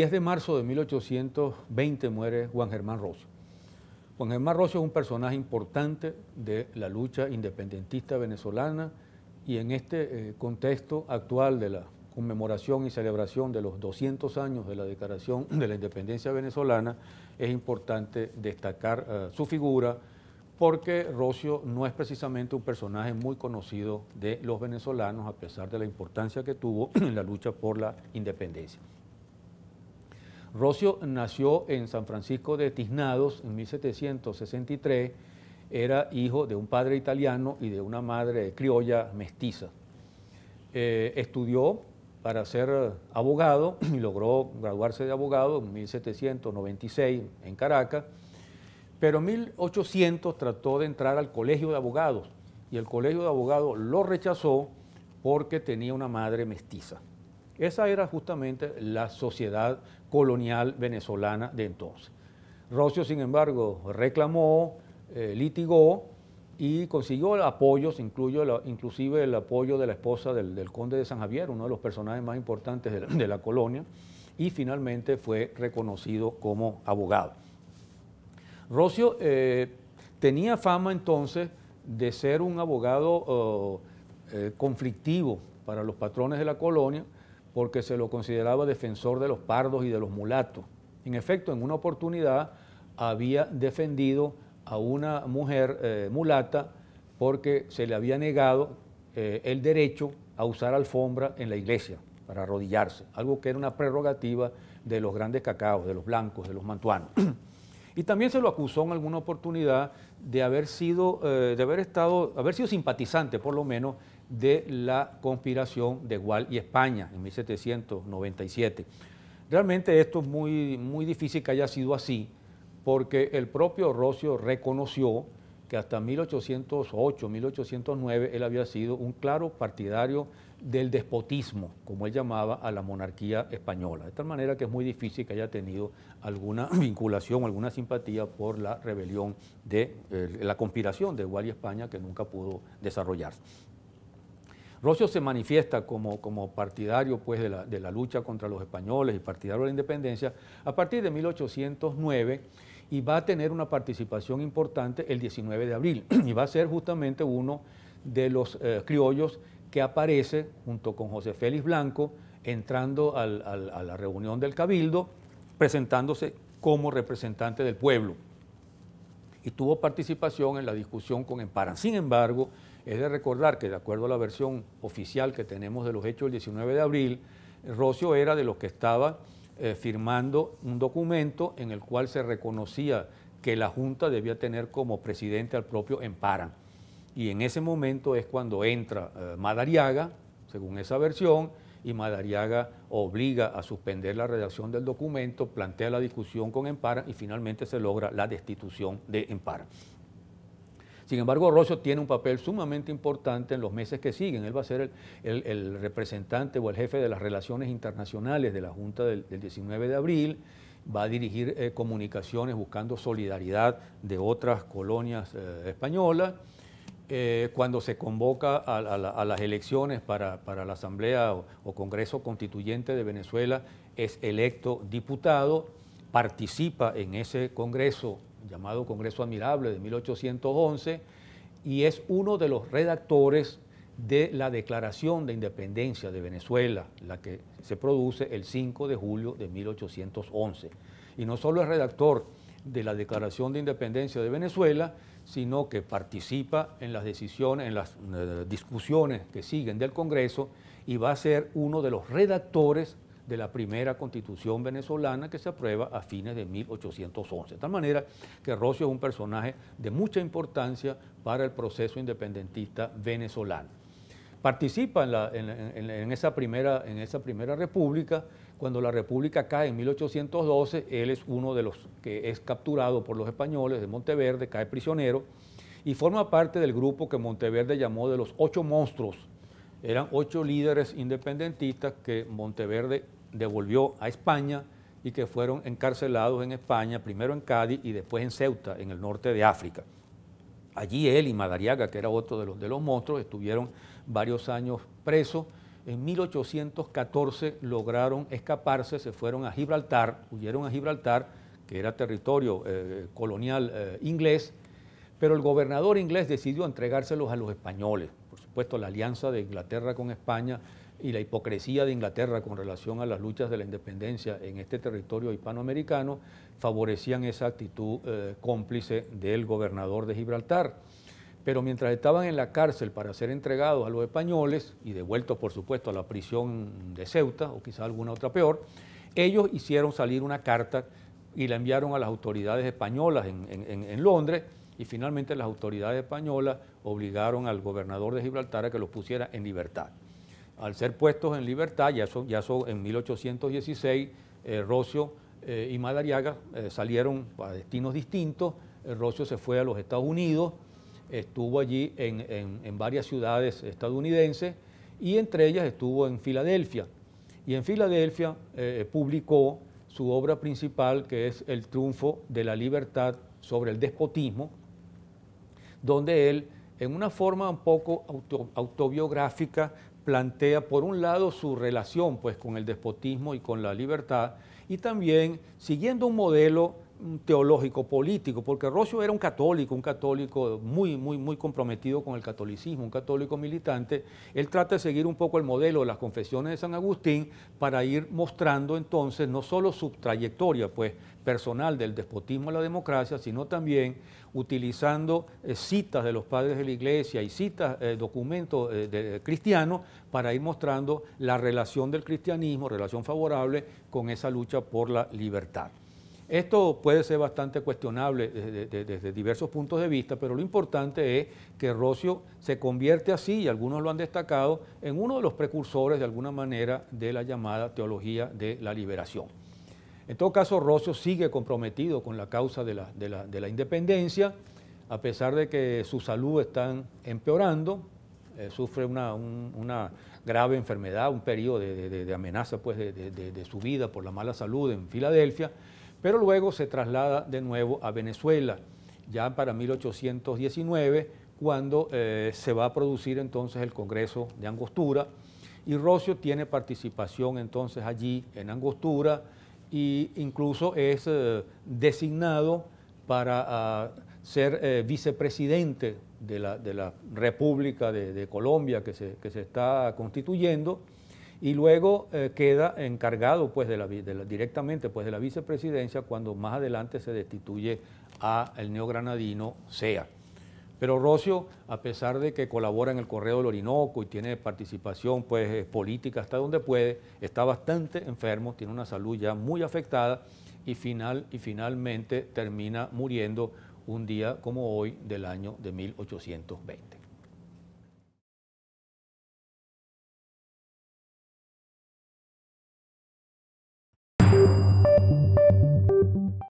10 de marzo de 1820 muere Juan Germán Rocio. Juan Germán Rocio es un personaje importante de la lucha independentista venezolana y en este contexto actual de la conmemoración y celebración de los 200 años de la Declaración de la Independencia Venezolana, es importante destacar su figura porque Rocio no es precisamente un personaje muy conocido de los venezolanos a pesar de la importancia que tuvo en la lucha por la independencia. Rocio nació en San Francisco de Tiznados en 1763, era hijo de un padre italiano y de una madre criolla mestiza. Estudió para ser abogado y logró graduarse de abogado en 1796 en Caracas, pero en 1800 trató de entrar al Colegio de Abogados y el Colegio de Abogados lo rechazó porque tenía una madre mestiza. Esa era justamente la sociedad colonial venezolana de entonces. Rocio, sin embargo, reclamó, litigó y consiguió apoyos, inclusive el apoyo de la esposa del conde de San Javier, uno de los personajes más importantes de la colonia, y finalmente fue reconocido como abogado. Rocio tenía fama entonces de ser un abogado conflictivo para los patrones de la colonia, porque se lo consideraba defensor de los pardos y de los mulatos. En efecto, en una oportunidad había defendido a una mujer mulata porque se le había negado el derecho a usar alfombra en la iglesia para arrodillarse, algo que era una prerrogativa de los grandes cacaos, de los blancos, de los mantuanos. Y también se lo acusó en alguna oportunidad de haber sido simpatizante, por lo menos, de la conspiración de Gual y España en 1797. Realmente esto es muy difícil que haya sido así, porque el propio Rocio reconoció que hasta 1808, 1809, él había sido un claro partidario del despotismo, como él llamaba a la monarquía española. De tal manera que es muy difícil que haya tenido alguna vinculación, alguna simpatía por la rebelión de la conspiración de Gual y España que nunca pudo desarrollarse. Rocio se manifiesta como partidario pues, de la lucha contra los españoles y partidario de la independencia a partir de 1809 y va a tener una participación importante el 19 de abril y va a ser justamente uno de los criollos que aparece junto con José Félix Blanco entrando a la reunión del Cabildo presentándose como representante del pueblo y tuvo participación en la discusión con Emparan. Sin embargo, es de recordar que de acuerdo a la versión oficial que tenemos de los hechos del 19 de abril, Rocio era de los que estaba firmando un documento en el cual se reconocía que la Junta debía tener como presidente al propio Emparan. Y en ese momento es cuando entra Madariaga, según esa versión, y Madariaga obliga a suspender la redacción del documento, plantea la discusión con Emparan y finalmente se logra la destitución de Emparan. Sin embargo, Rocio tiene un papel sumamente importante en los meses que siguen. Él va a ser el representante o el jefe de las relaciones internacionales de la Junta del 19 de abril, va a dirigir comunicaciones buscando solidaridad de otras colonias españolas. Cuando se convoca a las elecciones para la Asamblea o Congreso Constituyente de Venezuela, es electo diputado, participa en ese Congreso llamado Congreso Admirable de 1811 y es uno de los redactores de la Declaración de Independencia de Venezuela, la que se produce el 5 de julio de 1811. Y no solo es redactor de la Declaración de Independencia de Venezuela, sino que participa en las decisiones, en las discusiones que siguen del Congreso y va a ser uno de los redactores de la primera Constitución venezolana que se aprueba a fines de 1811. De tal manera que Rocio es un personaje de mucha importancia para el proceso independentista venezolano. Participa en esa primera república. Cuando la república cae en 1812, él es uno de los que es capturado por los españoles de Monteverde, cae prisionero y forma parte del grupo que Monteverde llamó de los 8 monstruos. Eran 8 líderes independentistas que Monteverde devolvió a España y que fueron encarcelados en España, primero en Cádiz y después en Ceuta, en el norte de África. Allí él y Madariaga, que era otro de los monstruos, estuvieron varios años presos, en 1814 lograron escaparse, se fueron a Gibraltar, huyeron a Gibraltar, que era territorio colonial inglés, pero el gobernador inglés decidió entregárselos a los españoles. Por supuesto, la alianza de Inglaterra con España y la hipocresía de Inglaterra con relación a las luchas de la independencia en este territorio hispanoamericano favorecían esa actitud cómplice del gobernador de Gibraltar. Pero mientras estaban en la cárcel para ser entregados a los españoles y devueltos, por supuesto, a la prisión de Ceuta o quizá alguna otra peor, ellos hicieron salir una carta y la enviaron a las autoridades españolas en Londres, y finalmente las autoridades españolas obligaron al gobernador de Gibraltar a que los pusiera en libertad. Al ser puestos en libertad, ya son en 1816, Rocio y Madariaga salieron a destinos distintos. Rocio se fue a los Estados Unidos, estuvo allí en varias ciudades estadounidenses y entre ellas estuvo en Filadelfia. Y en Filadelfia publicó su obra principal, que es El triunfo de la libertad sobre el despotismo, donde él, en una forma un poco autobiográfica, plantea por un lado su relación pues, con el despotismo y con la libertad, y también siguiendo un modelo teológico, político, porque Rocio era un católico muy comprometido con el catolicismo, un católico militante. Él trata de seguir un poco el modelo de las confesiones de San Agustín para ir mostrando entonces no solo su trayectoria pues, personal del despotismo a la democracia, sino también utilizando citas de los padres de la Iglesia y citas, documentos cristianos para ir mostrando la relación del cristianismo, relación favorable con esa lucha por la libertad. Esto puede ser bastante cuestionable desde diversos puntos de vista, pero lo importante es que Rocio se convierte así, y algunos lo han destacado, en uno de los precursores de alguna manera de la llamada teología de la liberación. En todo caso, Rocio sigue comprometido con la causa de la independencia, a pesar de que su salud está empeorando, sufre una grave enfermedad, un periodo de amenaza pues, de su vida por la mala salud en Filadelfia, pero luego se traslada de nuevo a Venezuela, ya para 1819, cuando se va a producir entonces el Congreso de Angostura, y Rocio tiene participación entonces allí en Angostura, e incluso es designado para ser vicepresidente de la República de Colombia que se está constituyendo, y luego queda encargado pues, directamente pues, de la vicepresidencia cuando más adelante se destituye al neogranadino Zea. Pero Rocio, a pesar de que colabora en el Correo del Orinoco y tiene participación pues, política hasta donde puede, está bastante enfermo, tiene una salud ya muy afectada y finalmente termina muriendo un día como hoy del año de 1820.